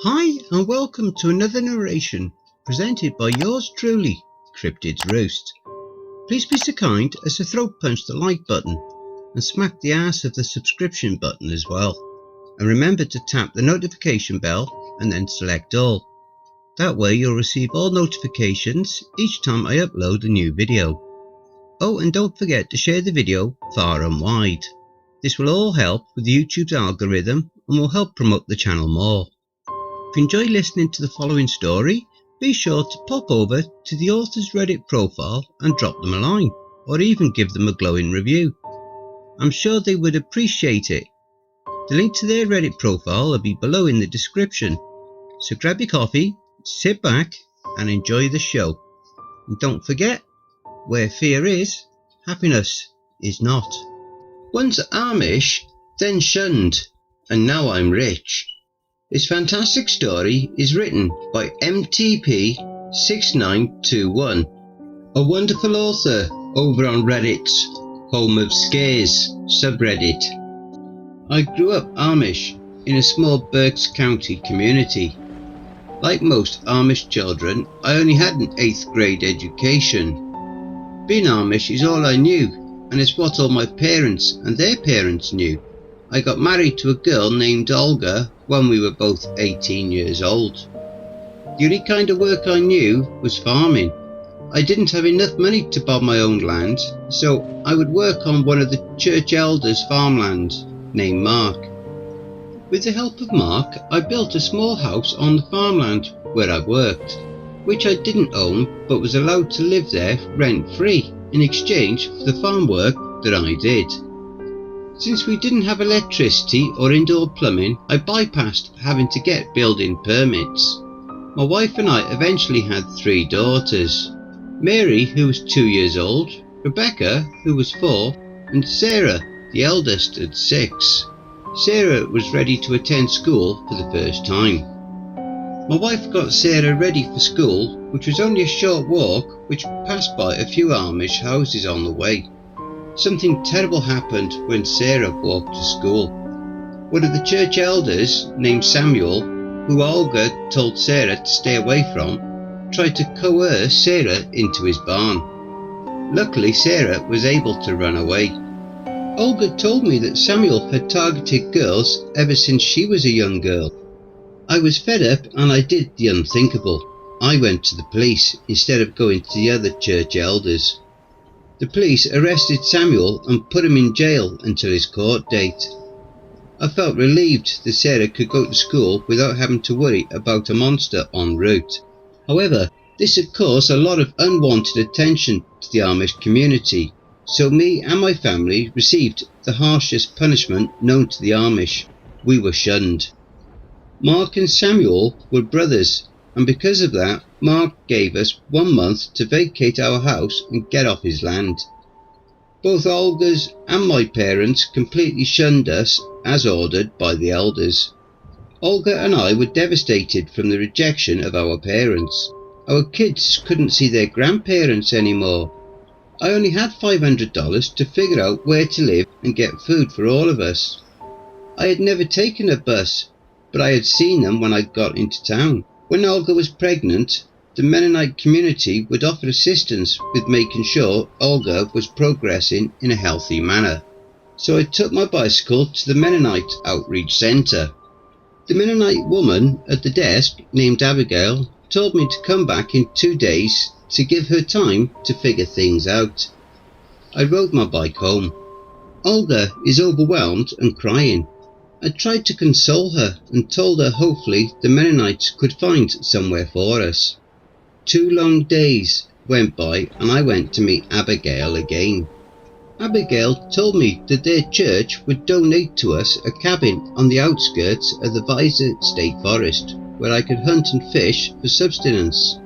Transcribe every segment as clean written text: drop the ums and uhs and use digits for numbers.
Hi and welcome to another narration presented by yours truly, Cryptids Roost. Please be so kind as to throat punch the like button and smack the ass of the subscription button as well. And remember to tap the notification bell and then select all. That way you'll receive all notifications each time I upload a new video. Oh, and don't forget to share the video far and wide. This will all help with YouTube's algorithm and will help promote the channel more. If you enjoy listening to the following story, be sure to pop over to the author's Reddit profile and drop them a line, or even give them a glowing review. I'm sure they would appreciate it. The link to their Reddit profile will be below in the description. So grab your coffee, sit back and enjoy the show. And don't forget, where fear is, happiness is not. Once Amish, then shunned, and now I'm rich. This fantastic story is written by MTP6921, a wonderful author over on Reddit's HomeOfScares subreddit. I grew up Amish in a small Berks County community. Like most Amish children, I only had an 8th grade education. Being Amish is all I knew, and it's what all my parents and their parents knew. I got married to a girl named Olga when we were both 18 years old. The only kind of work I knew was farming. I didn't have enough money to buy my own land, so I would work on one of the church elders' farmland named Mark. With the help of Mark, I built a small house on the farmland where I worked, which I didn't own but was allowed to live there rent-free in exchange for the farm work that I did. Since we didn't have electricity or indoor plumbing, I bypassed having to get building permits. My wife and I eventually had 3 daughters: Mary, who was 2 years old, Rebecca, who was 4, and Sarah, the eldest, at 6. Sarah was ready to attend school for the first time. My wife got Sarah ready for school, which was only a short walk, which passed by a few Amish houses on the way. Something terrible happened when Sarah walked to school. One of the church elders, named Samuel, who Olga told Sarah to stay away from, tried to coerce Sarah into his barn. Luckily, Sarah was able to run away. Olga told me that Samuel had targeted girls ever since she was a young girl. I was fed up and I did the unthinkable. I went to the police instead of going to the other church elders. The police arrested Samuel and put him in jail until his court date. I felt relieved that Sarah could go to school without having to worry about a monster en route. However, this had caused a lot of unwanted attention to the Amish community, so me and my family received the harshest punishment known to the Amish. We were shunned. Mark and Samuel were brothers, and because of that, Mark gave us 1 month to vacate our house and get off his land. Both Olga's and my parents completely shunned us as ordered by the elders. Olga and I were devastated from the rejection of our parents. Our kids couldn't see their grandparents anymore. I only had $500 to figure out where to live and get food for all of us. I had never taken a bus, but I had seen them when I got into town. When Olga was pregnant, the Mennonite community would offer assistance with making sure Olga was progressing in a healthy manner. So I took my bicycle to the Mennonite Outreach Centre. The Mennonite woman at the desk, named Abigail, told me to come back in 2 days to give her time to figure things out. I rode my bike home. Olga is overwhelmed and crying. I tried to console her and told her hopefully the Mennonites could find somewhere for us. 2 long days went by and I went to meet Abigail again. Abigail told me that their church would donate to us a cabin on the outskirts of the Visor State Forest where I could hunt and fish for subsistence.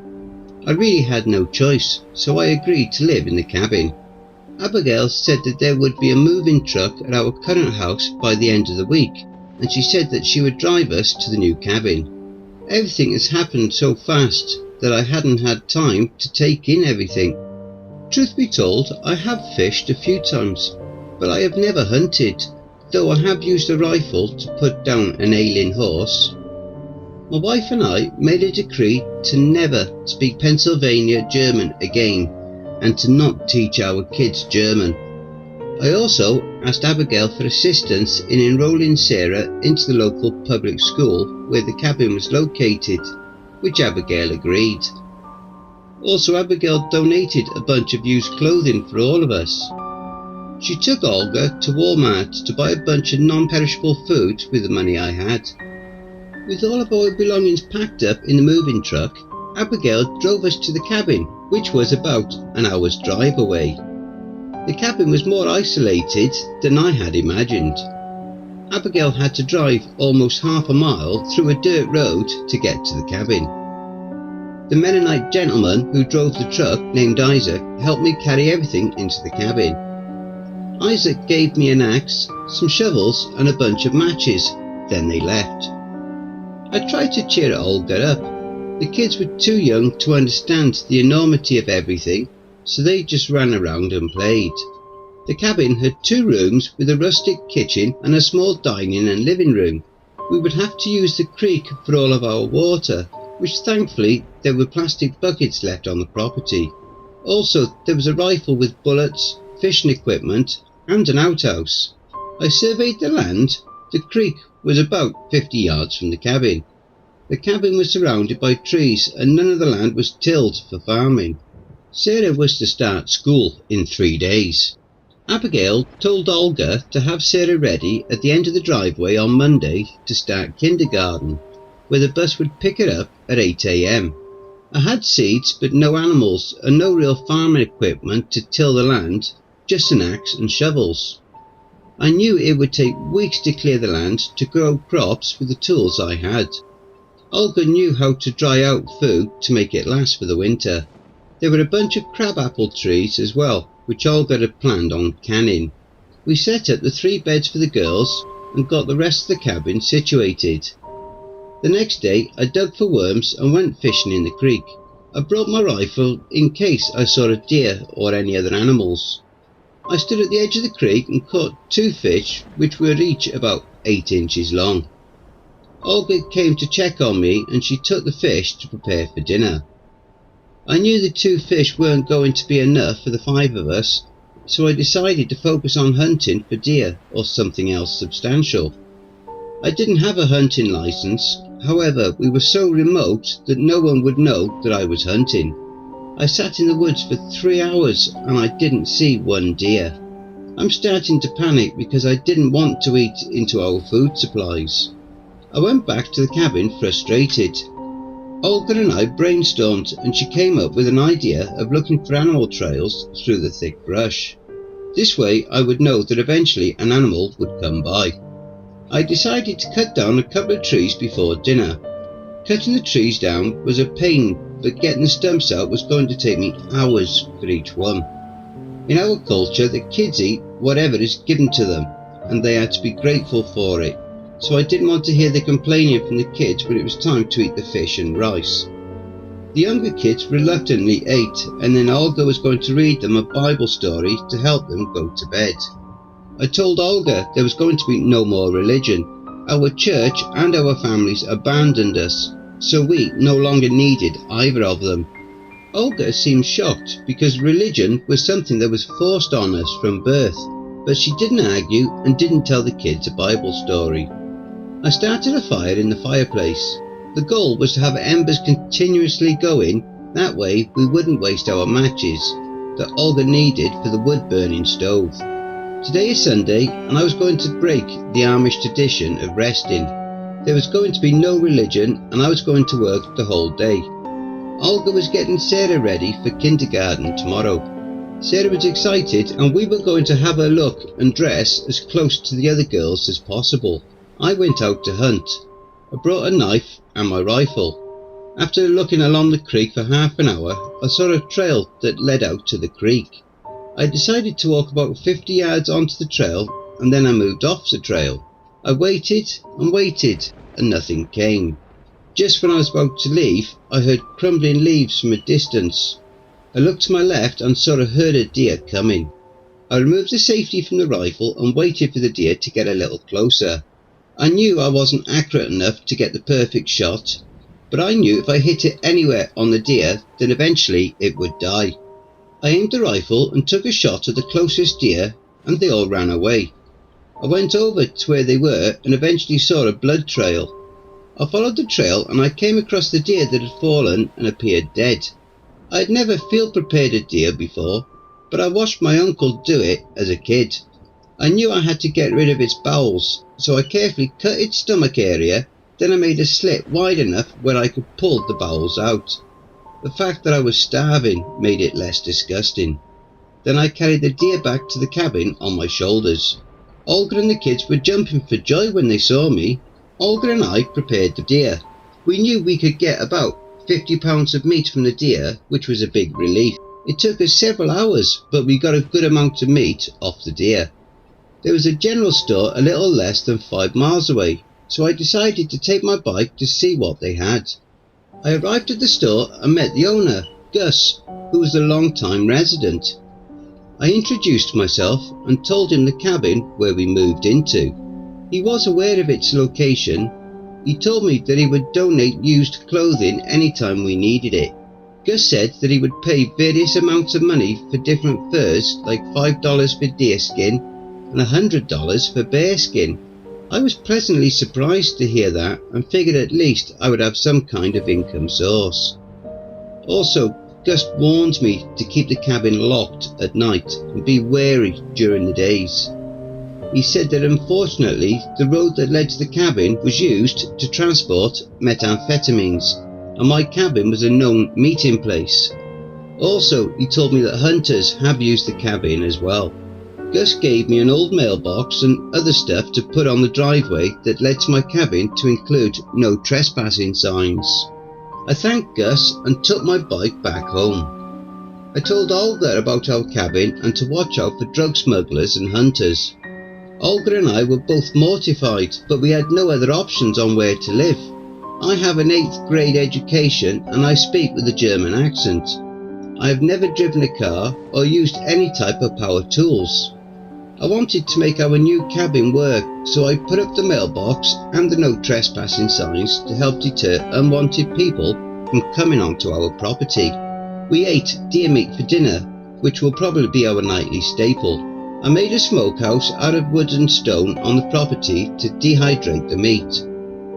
I really had no choice, so I agreed to live in the cabin. Abigail said that there would be a moving truck at our current house by the end of the week, and she said that she would drive us to the new cabin. Everything has happened so fast that I hadn't had time to take in everything. Truth be told, I have fished a few times, but I have never hunted, though I have used a rifle to put down an ailing horse. My wife and I made a decree to never speak Pennsylvania German again and to not teach our kids German. I also asked Abigail for assistance in enrolling Sarah into the local public school where the cabin was located, which Abigail agreed. Also, Abigail donated a bunch of used clothing for all of us. She took Olga to Walmart to buy a bunch of non-perishable food with the money I had. With all of our belongings packed up in the moving truck, Abigail drove us to the cabin, which was about an hour's drive away. The cabin was more isolated than I had imagined. Abigail had to drive almost half a mile through a dirt road to get to the cabin. The Mennonite gentleman who drove the truck, named Isaac, helped me carry everything into the cabin. Isaac gave me an axe, some shovels and a bunch of matches, then they left. I tried to cheer Olga up. The kids were too young to understand the enormity of everything, so they just ran around and played. The cabin had 2 rooms with a rustic kitchen and a small dining and living room. We would have to use the creek for all of our water, which thankfully there were plastic buckets left on the property. Also, there was a rifle with bullets, fishing equipment and an outhouse. I surveyed the land. The creek was about 50 yards from the cabin. The cabin was surrounded by trees and none of the land was tilled for farming. Sarah was to start school in 3 days. Abigail told Olga to have Sarah ready at the end of the driveway on Monday to start kindergarten, where the bus would pick her up at 8 a.m. I had seeds but no animals and no real farming equipment to till the land, just an axe and shovels. I knew it would take weeks to clear the land to grow crops with the tools I had. Olga knew how to dry out food to make it last for the winter. There were a bunch of crabapple trees as well, which Olga had planned on canning. We set up the 3 beds for the girls and got the rest of the cabin situated. The next day I dug for worms and went fishing in the creek. I brought my rifle in case I saw a deer or any other animals. I stood at the edge of the creek and caught 2 fish which were each about 8 inches long. Olga came to check on me and she took the fish to prepare for dinner. I knew the 2 fish weren't going to be enough for the 5 of us, so I decided to focus on hunting for deer or something else substantial. I didn't have a hunting license, however we were so remote that no one would know that I was hunting. I sat in the woods for 3 hours and I didn't see 1 deer. I'm starting to panic because I didn't want to eat into our food supplies. I went back to the cabin frustrated. Olga and I brainstormed and she came up with an idea of looking for animal trails through the thick brush. This way I would know that eventually an animal would come by. I decided to cut down a couple of trees before dinner. Cutting the trees down was a pain, but getting the stumps out was going to take me hours for each one. In our culture, the kids eat whatever is given to them, and they had to be grateful for it. So I didn't want to hear the complaining from the kids when it was time to eat the fish and rice. The younger kids reluctantly ate, and then Olga was going to read them a Bible story to help them go to bed. I told Olga there was going to be no more religion. Our church and our families abandoned us, so we no longer needed either of them. Olga seemed shocked because religion was something that was forced on us from birth, but she didn't argue and didn't tell the kids a Bible story. I started a fire in the fireplace. The goal was to have embers continuously going, that way we wouldn't waste our matches that Olga needed for the wood burning stove. Today is Sunday and I was going to break the Amish tradition of resting. There was going to be no religion and I was going to work the whole day. Olga was getting Sarah ready for kindergarten tomorrow. Sarah was excited and we were going to have her look and dress as close to the other girls as possible. I went out to hunt. I brought a knife and my rifle. After looking along the creek for half an hour, I saw a trail that led out to the creek. I decided to walk about 50 yards onto the trail and then I moved off the trail. I waited and waited and nothing came. Just when I was about to leave, I heard crumbling leaves from a distance. I looked to my left and saw a herd of deer coming. I removed the safety from the rifle and waited for the deer to get a little closer. I knew I wasn't accurate enough to get the perfect shot, but I knew if I hit it anywhere on the deer, then eventually it would die. I aimed the rifle and took a shot at the closest deer, and they all ran away. I went over to where they were and eventually saw a blood trail. I followed the trail and I came across the deer that had fallen and appeared dead. I had never field prepared a deer before, but I watched my uncle do it as a kid. I knew I had to get rid of its bowels, so I carefully cut its stomach area, then I made a slit wide enough where I could pull the bowels out. The fact that I was starving made it less disgusting. Then I carried the deer back to the cabin on my shoulders. Olga and the kids were jumping for joy when they saw me. Olga and I prepared the deer. We knew we could get about 50 pounds of meat from the deer, which was a big relief. It took us several hours, but we got a good amount of meat off the deer. There was a general store a little less than 5 miles away, so I decided to take my bike to see what they had. I arrived at the store and met the owner, Guss, who was a long-time resident. I introduced myself and told him the cabin where we moved into. He was aware of its location. He told me that he would donate used clothing anytime we needed it. Guss said that he would pay various amounts of money for different furs, like $5 for deer skin and $100 for bear skin. I was pleasantly surprised to hear that and figured at least I would have some kind of income source. Also, Guss warned me to keep the cabin locked at night and be wary during the days. He said that unfortunately the road that led to the cabin was used to transport methamphetamines, and my cabin was a known meeting place. Also, he told me that hunters have used the cabin as well. Guss gave me an old mailbox and other stuff to put on the driveway that led to my cabin to include no trespassing signs. I thanked Guss and took my bike back home. I told Olga about our cabin and to watch out for drug smugglers and hunters. Olga and I were both mortified, but we had no other options on where to live. I have an 8th grade education and I speak with a German accent. I have never driven a car or used any type of power tools. I wanted to make our new cabin work, so I put up the mailbox and the no trespassing signs to help deter unwanted people from coming onto our property. We ate deer meat for dinner, which will probably be our nightly staple. I made a smokehouse out of wood and stone on the property to dehydrate the meat.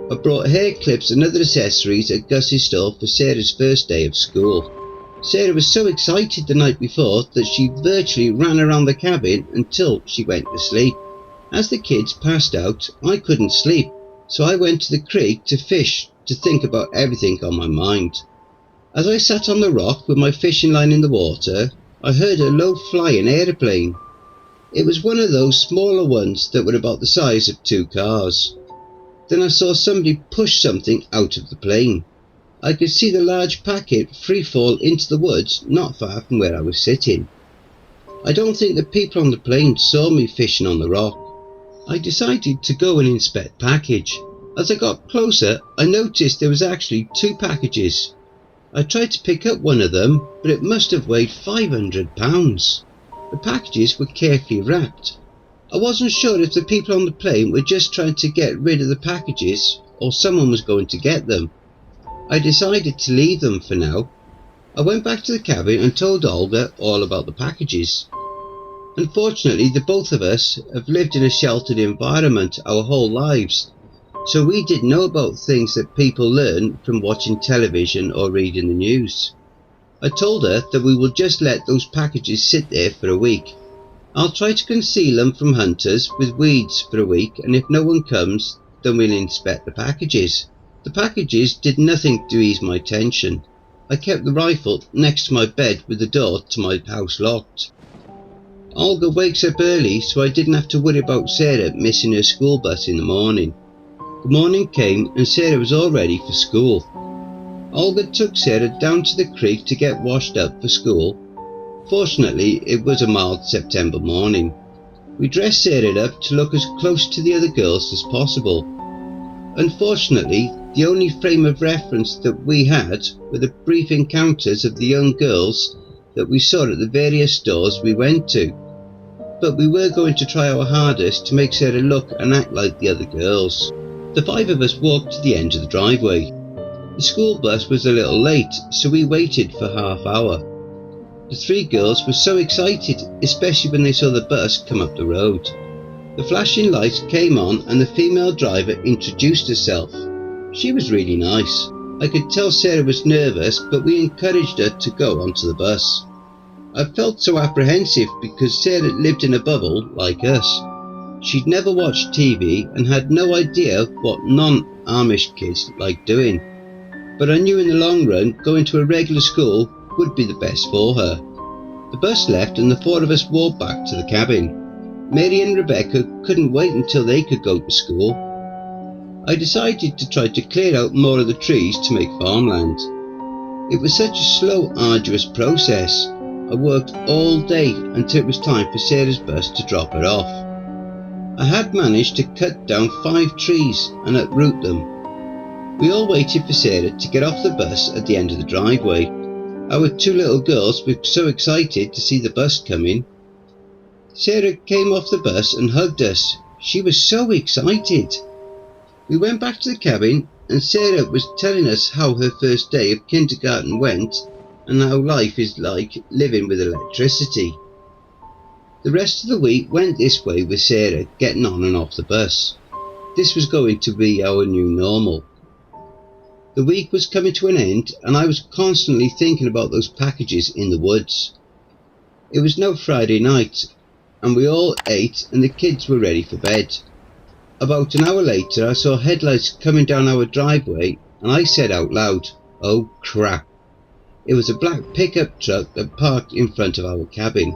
I brought hair clips and other accessories at Guss's store for Sarah's first day of school. Sarah was so excited the night before that she virtually ran around the cabin until she went to sleep. As the kids passed out, I couldn't sleep, so I went to the creek to fish to think about everything on my mind. As I sat on the rock with my fishing line in the water, I heard a low-flying aeroplane. It was one of those smaller ones that were about the size of 2 cars. Then I saw somebody push something out of the plane. I could see the large packet free fall into the woods not far from where I was sitting. I don't think the people on the plane saw me fishing on the rock. I decided to go and inspect the package. As I got closer, I noticed there was actually 2 packages. I tried to pick up one of them, but it must have weighed 500 pounds. The packages were carefully wrapped. I wasn't sure if the people on the plane were just trying to get rid of the packages or someone was going to get them. I decided to leave them for now. I went back to the cabin and told Olga all about the packages. Unfortunately, the both of us have lived in a sheltered environment our whole lives, so we didn't know about things that people learn from watching television or reading the news. I told her that we will just let those packages sit there for a week. I'll try to conceal them from hunters with weeds for a week, and if no one comes, then we'll inspect the packages. The packages did nothing to ease my tension. I kept the rifle next to my bed with the door to my house locked. Olga wakes up early, so I didn't have to worry about Sarah missing her school bus in the morning. The morning came and Sarah was all ready for school. Olga took Sarah down to the creek to get washed up for school. Fortunately, it was a mild September morning. We dressed Sarah up to look as close to the other girls as possible. Unfortunately, the only frame of reference that we had were the brief encounters of the young girls that we saw at the various stores we went to. but we were going to try our hardest to make Sarah look and act like the other girls. The 5 of us walked to the end of the driveway. The school bus was a little late, so we waited for half hour. The 3 girls were so excited, especially when they saw the bus come up the road. The flashing lights came on and the female driver introduced herself. She was really nice. I could tell Sarah was nervous, but we encouraged her to go onto the bus. I felt so apprehensive because Sarah lived in a bubble like us. She'd never watched TV and had no idea what non-Amish kids like doing. But I knew in the long run going to a regular school would be the best for her. The bus left and the 4 of us walked back to the cabin. Mary and Rebecca couldn't wait until they could go to school. I decided to try to clear out more of the trees to make farmland. It was such a slow, arduous process. I worked all day until it was time for Sarah's bus to drop her off. I had managed to cut down 5 trees and uproot them. We all waited for Sarah to get off the bus at the end of the driveway. Our 2 little girls were so excited to see the bus coming. Sarah came off the bus and hugged us. She was so excited. We went back to the cabin and Sarah was telling us how her first day of kindergarten went and how life is like living with electricity. The rest of the week went this way with Sarah getting on and off the bus. This was going to be our new normal. The week was coming to an end and I was constantly thinking about those packages in the woods. It was now Friday night and we all ate and the kids were ready for bed. About an hour later I saw headlights coming down our driveway and I said out loud, "Oh crap." It was a black pickup truck that parked in front of our cabin.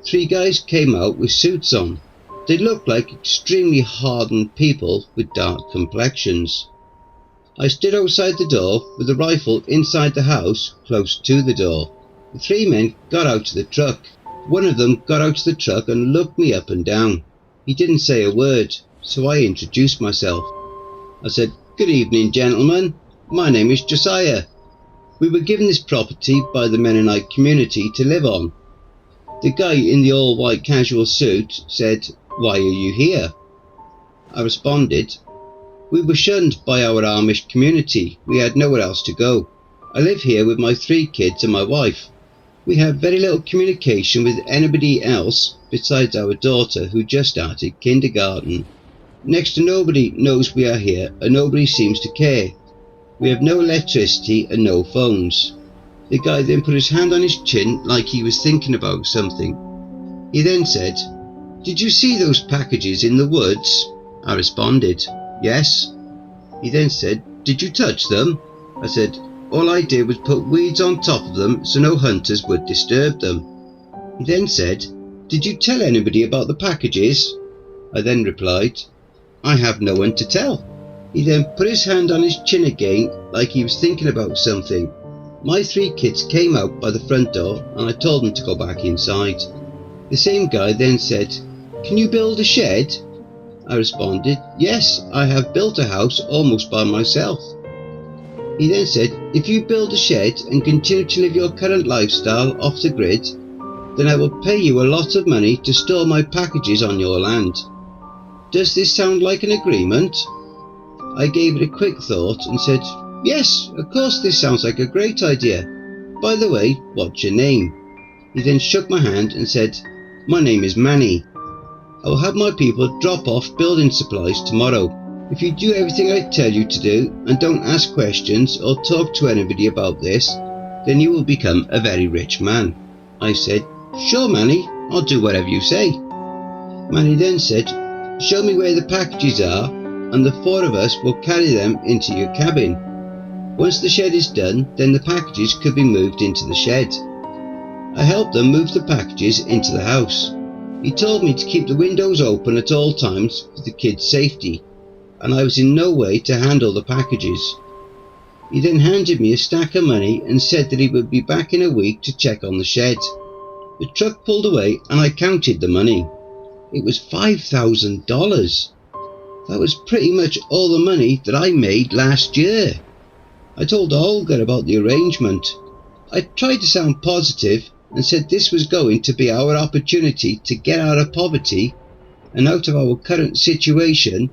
3 guys came out with suits on. They looked like extremely hardened people with dark complexions. I stood outside the door with a rifle inside the house close to the door. The 3 men got out of the truck. One of them got out of the truck and looked me up and down. He didn't say a word, so I introduced myself. I said, "Good evening, gentlemen. My name is Josiah. We were given this property by the Mennonite community to live on." The guy in the all-white casual suit said, "Why are you here?" I responded, "We were shunned by our Amish community. We had nowhere else to go. I live here with my 3 kids and my wife. We have very little communication with anybody else besides our daughter who just started kindergarten. Next to nobody knows we are here and nobody seems to care. We have no electricity and no phones." The guy then put his hand on his chin like he was thinking about something. He then said, "Did you see those packages in the woods?" I responded, "Yes." He then said, "Did you touch them?" I said, "All I did was put weeds on top of them so no hunters would disturb them." He then said, "Did you tell anybody about the packages?" I then replied, "I have no one to tell." He then put his hand on his chin again like he was thinking about something. My 3 kids came out by the front door and I told them to go back inside. The same guy then said, "Can you build a shed?" I responded, "Yes, I have built a house almost by myself." He then said, "If you build a shed and continue to live your current lifestyle off the grid, then I will pay you a lot of money to store my packages on your land. Does this sound like an agreement?" I gave it a quick thought and said, "Yes, of course this sounds like a great idea. By the way, what's your name?" He then shook my hand and said, "My name is Manny. I will have my people drop off building supplies tomorrow. If you do everything I tell you to do and don't ask questions or talk to anybody about this, then you will become a very rich man." I said, "Sure, Manny, I'll do whatever you say." Manny then said, "Show me where the packages are and the 4 of us will carry them into your cabin. Once the shed is done, then the packages could be moved into the shed." I helped them move the packages into the house. He told me to keep the windows open at all times for the kids' safety, and I was in no way to handle the packages. He then handed me a stack of money and said that he would be back in a week to check on the shed. The truck pulled away and I counted the money. It was $5,000. That was pretty much all the money that I made last year. I told Olga about the arrangement. I tried to sound positive, and said this was going to be our opportunity to get out of poverty and out of our current situation,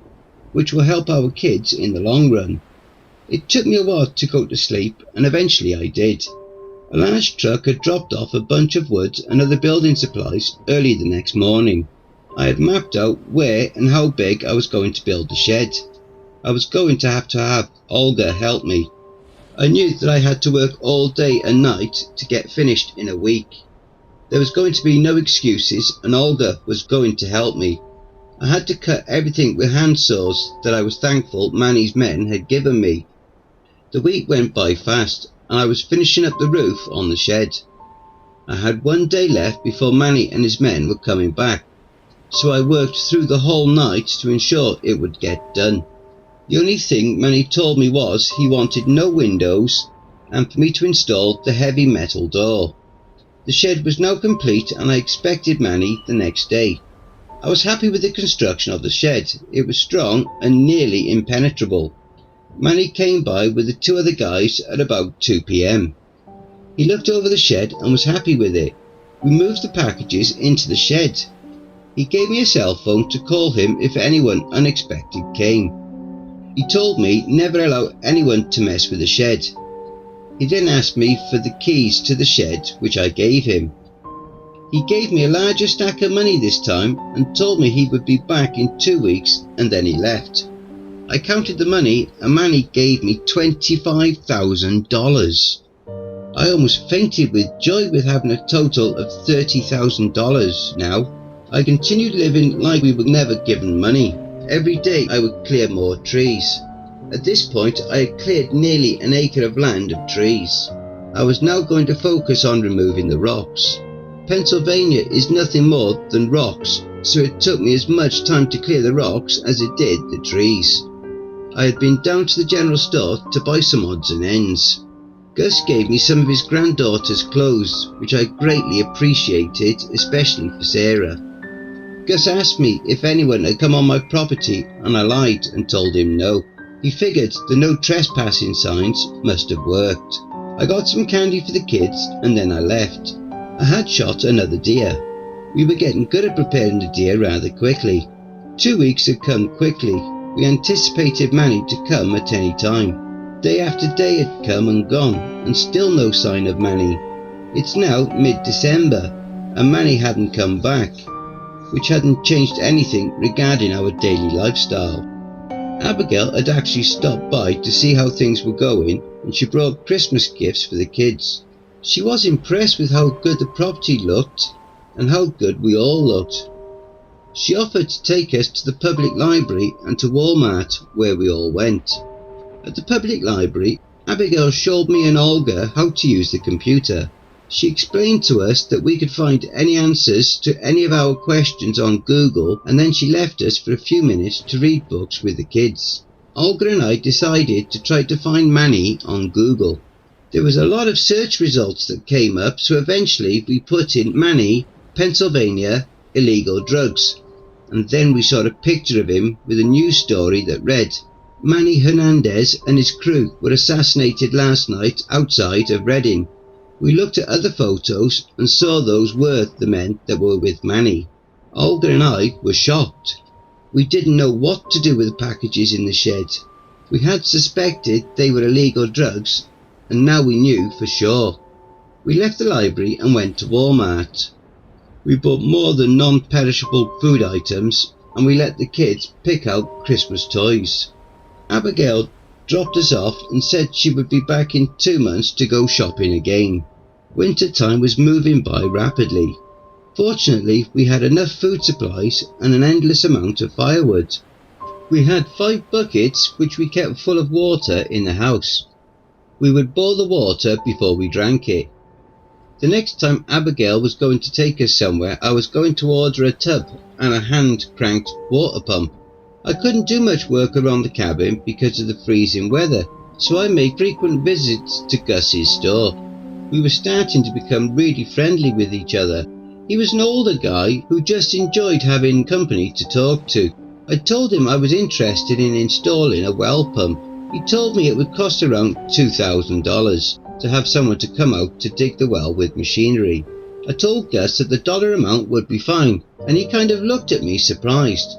which will help our kids in the long run. It took me a while to go to sleep, and eventually I did. A large truck had dropped off a bunch of wood and other building supplies early the next morning. I had mapped out where and how big I was going to build the shed. I was going to have Olga help me. I knew that I had to work all day and night to get finished in a week. There was going to be no excuses, and Olga was going to help me. I had to cut everything with hand saws that I was thankful Manny's men had given me. The week went by fast, and I was finishing up the roof on the shed. I had one day left before Manny and his men were coming back, so I worked through the whole night to ensure it would get done. The only thing Manny told me was he wanted no windows and for me to install the heavy metal door. The shed was now complete, and I expected Manny the next day. I was happy with the construction of the shed. It was strong and nearly impenetrable. Manny came by with the two other guys at about 2 p.m. He looked over the shed and was happy with it. We moved the packages into the shed. He gave me a cell phone to call him if anyone unexpected came. He told me never allow anyone to mess with the shed. He then asked me for the keys to the shed, which I gave him. He gave me a larger stack of money this time and told me he would be back in 2 weeks, and then he left. I counted the money, and Manny gave me $25,000. I almost fainted with joy with having a total of $30,000 now. I continued living like we were never given money. Every day I would clear more trees. At this point I had cleared nearly an acre of land of trees. I was now going to focus on removing the rocks. Pennsylvania is nothing more than rocks, so it took me as much time to clear the rocks as it did the trees. I had been down to the general store to buy some odds and ends. Guss gave me some of his granddaughter's clothes, which I greatly appreciated, especially for Sarah. Guss asked me if anyone had come on my property, and I lied and told him no. He figured the no trespassing signs must have worked. I got some candy for the kids, and then I left. I had shot another deer. We were getting good at preparing the deer rather quickly. 2 weeks had come quickly. We anticipated Manny to come at any time. Day after day had come and gone, and still no sign of Manny. It's now mid-December, and Manny hadn't come back, which hadn't changed anything regarding our daily lifestyle. Abigail had actually stopped by to see how things were going, and she brought Christmas gifts for the kids. She was impressed with how good the property looked and how good we all looked. She offered to take us to the public library and to Walmart, where we all went. At the public library, Abigail showed me and Olga how to use the computer. She explained to us that we could find any answers to any of our questions on Google, and then she left us for a few minutes to read books with the kids. Olga and I decided to try to find Manny on Google. There was a lot of search results that came up, so eventually we put in Manny, Pennsylvania, illegal drugs, and then we saw a picture of him with a news story that read, Manny Hernandez and his crew were assassinated last night outside of Reading. We looked at other photos and saw those were the men that were with Manny. Olga and I were shocked. We didn't know what to do with the packages in the shed. We had suspected they were illegal drugs, and now we knew for sure. We left the library and went to Walmart. We bought more than non-perishable food items, and we let the kids pick out Christmas toys. Abigail dropped us off and said she would be back in 2 months to go shopping again. Winter time was moving by rapidly. Fortunately, we had enough food supplies and an endless amount of firewood. We had 5 buckets which we kept full of water in the house. We would boil the water before we drank it. The next time Abigail was going to take us somewhere, I was going to order a tub and a hand-cranked water pump. I couldn't do much work around the cabin because of the freezing weather, so I made frequent visits to Guss's store. We were starting to become really friendly with each other. He was an older guy who just enjoyed having company to talk to. I told him I was interested in installing a well pump. He told me it would cost around $2,000 to have someone to come out to dig the well with machinery. I told Guss that the dollar amount would be fine, and he kind of looked at me surprised.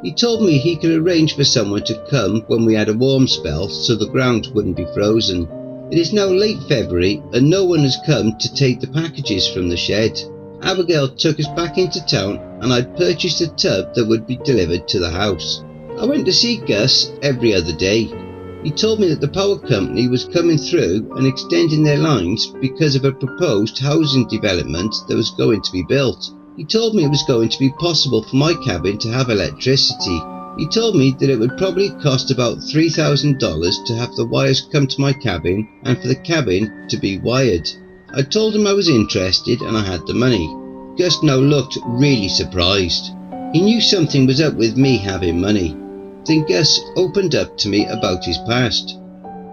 He told me he could arrange for someone to come when we had a warm spell so the ground wouldn't be frozen. It is now late February and no one has come to take the packages from the shed. Abigail took us back into town and I'd purchased a tub that would be delivered to the house. I went to see Guss every other day. He told me that the power company was coming through and extending their lines because of a proposed housing development that was going to be built. He told me it was going to be possible for my cabin to have electricity. He told me that it would probably cost about $3,000 to have the wires come to my cabin and for the cabin to be wired. I told him I was interested and I had the money. Guss now looked really surprised. He knew something was up with me having money. Then Guss opened up to me about his past.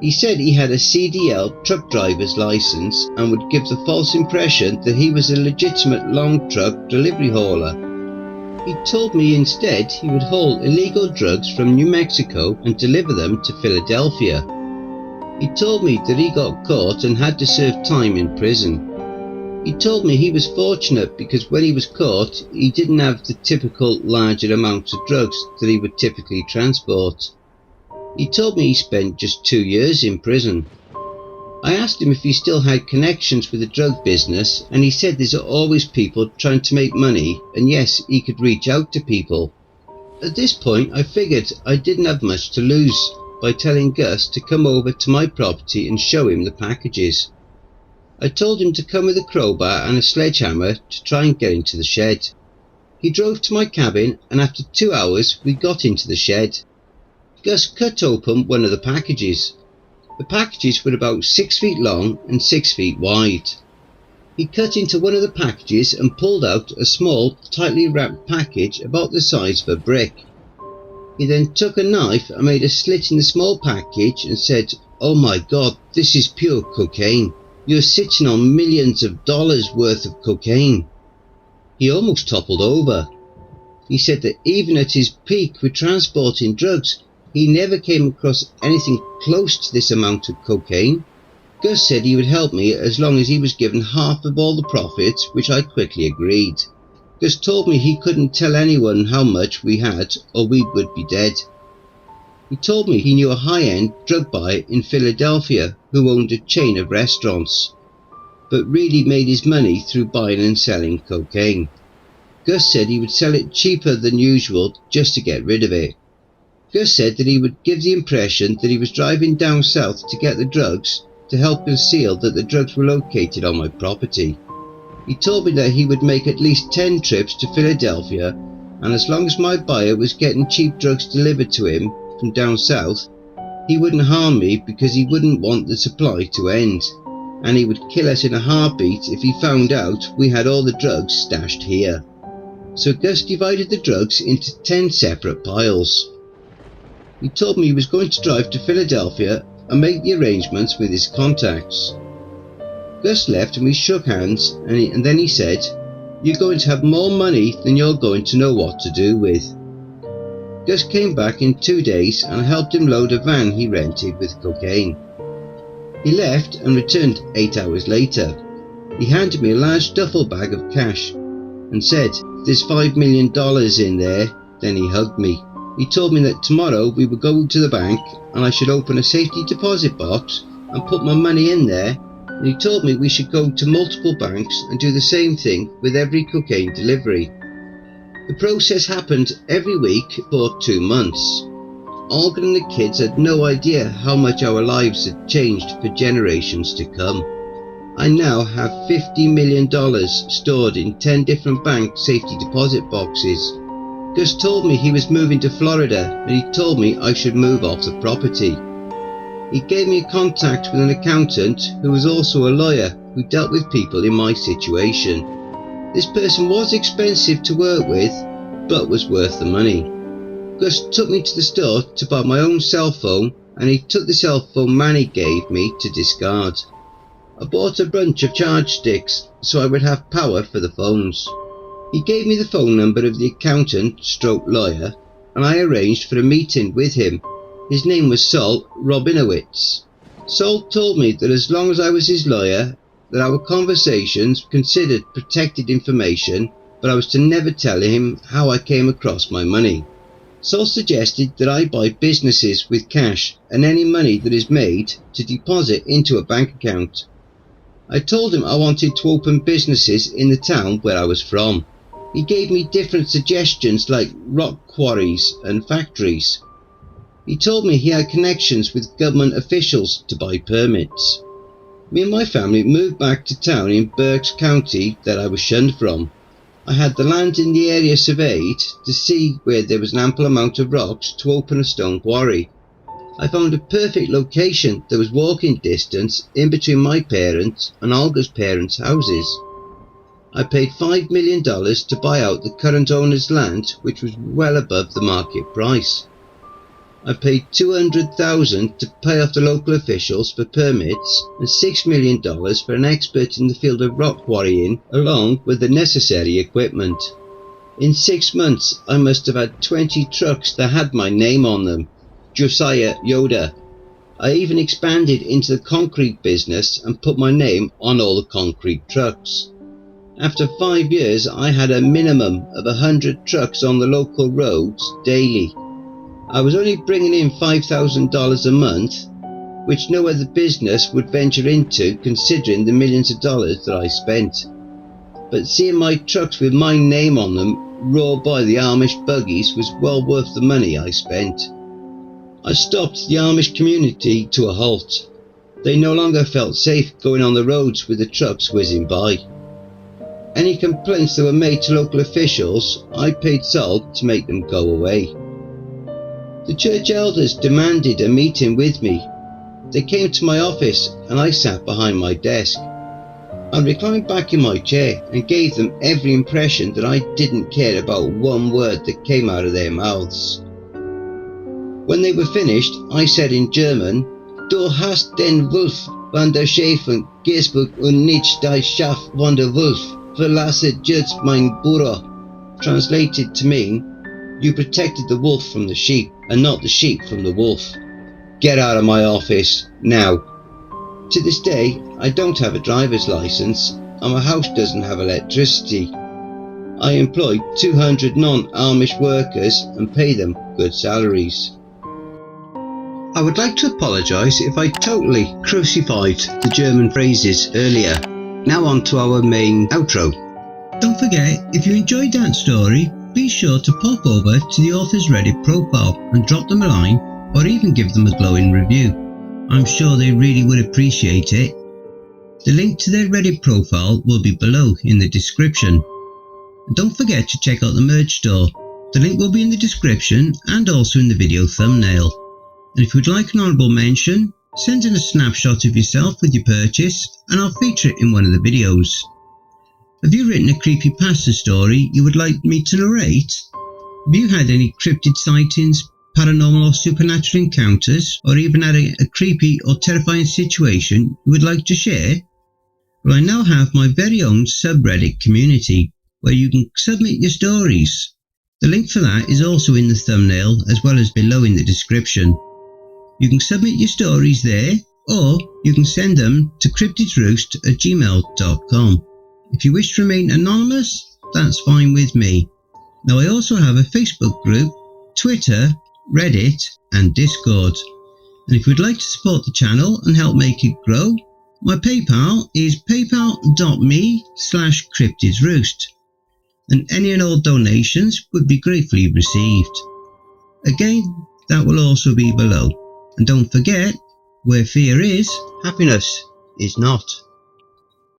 He said he had a CDL truck driver's license and would give the false impression that he was a legitimate long truck delivery hauler. He told me instead he would haul illegal drugs from New Mexico and deliver them to Philadelphia. He told me that he got caught and had to serve time in prison. He told me he was fortunate because when he was caught, he didn't have the typical larger amounts of drugs that he would typically transport. He told me he spent just 2 years in prison. I asked him if he still had connections with the drug business and he said there's always people trying to make money and yes, he could reach out to people. At this point I figured I didn't have much to lose by telling Guss to come over to my property and show him the packages. I told him to come with a crowbar and a sledgehammer to try and get into the shed. He drove to my cabin and after 2 hours we got into the shed. Guss cut open one of the packages. The packages were about 6 feet long and 6 feet wide. He cut into one of the packages and pulled out a small, tightly wrapped package about the size of a brick. He then took a knife and made a slit in the small package and said, "Oh my God, this is pure cocaine. You're sitting on millions of dollars worth of cocaine." He almost toppled over. He said that even at his peak with transporting drugs, he never came across anything close to this amount of cocaine. Guss said he would help me as long as he was given half of all the profits, which I quickly agreed. Guss told me he couldn't tell anyone how much we had or we would be dead. He told me he knew a high-end drug buyer in Philadelphia who owned a chain of restaurants, but really made his money through buying and selling cocaine. Guss said he would sell it cheaper than usual just to get rid of it. Guss said that he would give the impression that he was driving down south to get the drugs to help conceal that the drugs were located on my property. He told me that he would make at least 10 trips to Philadelphia and as long as my buyer was getting cheap drugs delivered to him from down south, he wouldn't harm me because he wouldn't want the supply to end, and he would kill us in a heartbeat if he found out we had all the drugs stashed here. So Guss divided the drugs into 10 separate piles. He told me he was going to drive to Philadelphia and make the arrangements with his contacts. Guss left and we shook hands and then he said, "You're going to have more money than you're going to know what to do with." Guss came back in 2 days and I helped him load a van he rented with cocaine. He left and returned 8 hours later. He handed me a large duffel bag of cash and said, "There's $5 million in there." Then he hugged me. He told me that tomorrow we would go to the bank and I should open a safety deposit box and put my money in there, and he told me we should go to multiple banks and do the same thing with every cocaine delivery. The process happened every week for 2 months. Olga and the kids had no idea how much our lives had changed for generations to come. I now have $50 million stored in 10 different bank safety deposit boxes. Guss told me he was moving to Florida and he told me I should move off the property. He gave me a contact with an accountant who was also a lawyer who dealt with people in my situation. This person was expensive to work with, but was worth the money. Guss took me to the store to buy my own cell phone and he took the cell phone Manny gave me to discard. I bought a bunch of charge sticks so I would have power for the phones. He gave me the phone number of the accountant/lawyer and I arranged for a meeting with him. His name was Sol Robinowitz. Sol told me that as long as I was his lawyer that our conversations considered protected information, but I was to never tell him how I came across my money. Sol suggested that I buy businesses with cash and any money that is made to deposit into a bank account. I told him I wanted to open businesses in the town where I was from. He gave me different suggestions like rock quarries and factories. He told me he had connections with government officials to buy permits. Me and my family moved back to town in Berks County that I was shunned from. I had the land in the area surveyed to see where there was an ample amount of rocks to open a stone quarry. I found a perfect location that was walking distance in between my parents' and Olga's parents' houses. I paid $5 million to buy out the current owner's land, which was well above the market price. I paid $200,000 to pay off the local officials for permits and $6 million for an expert in the field of rock quarrying along with the necessary equipment. In 6 months I must have had 20 trucks that had my name on them. Josiah Yoda. I even expanded into the concrete business and put my name on all the concrete trucks. After 5 years I had a minimum of 100 trucks on the local roads daily. I was only bringing in $5,000 a month, which no other business would venture into considering the millions of dollars that I spent. But seeing my trucks with my name on them roar by the Amish buggies was well worth the money I spent. I stopped the Amish community to a halt. They no longer felt safe going on the roads with the trucks whizzing by. Any complaints that were made to local officials, I paid Sol to make them go away. The church elders demanded a meeting with me. They came to my office and I sat behind my desk. I reclined back in my chair and gave them every impression that I didn't care about one word that came out of their mouths. When they were finished, I said in German, "Du hast den Wolf van der Schafen gespuckt und nicht die Schaf van der Wolf. Verlasse jetzt mein Büro." Translated to mean, "You protected the wolf from the sheep and not the sheep from the wolf. Get out of my office, now." To this day, I don't have a driver's license and my house doesn't have electricity. I employ 200 non-Amish workers and pay them good salaries. I would like to apologise if I totally crucified the German phrases earlier. Now on to our main outro. Don't forget, if you enjoyed that story, be sure to pop over to the author's Reddit profile and drop them a line or even give them a glowing review. I'm sure they really would appreciate it. The link to their Reddit profile will be below in the description. And don't forget to check out the merch store. The link will be in the description and also in the video thumbnail. And if you'd like an honourable mention, send in a snapshot of yourself with your purchase and I'll feature it in one of the videos. Have you written a CreepyPasta story you would like me to narrate? Have you had any cryptid sightings, paranormal or supernatural encounters, or even had a creepy or terrifying situation you would like to share? Well, I now have my very own subreddit community where you can submit your stories. The link for that is also in the thumbnail as well as below in the description. You can submit your stories there, or you can send them to cryptidsroost@gmail.com. If you wish to remain anonymous, that's fine with me. Now I also have a Facebook group, Twitter, Reddit and Discord. And if you'd like to support the channel and help make it grow, my PayPal is paypal.me/cryptidsroost. And any and all donations would be gratefully received. Again, that will also be below. And don't forget, where fear is, happiness is not.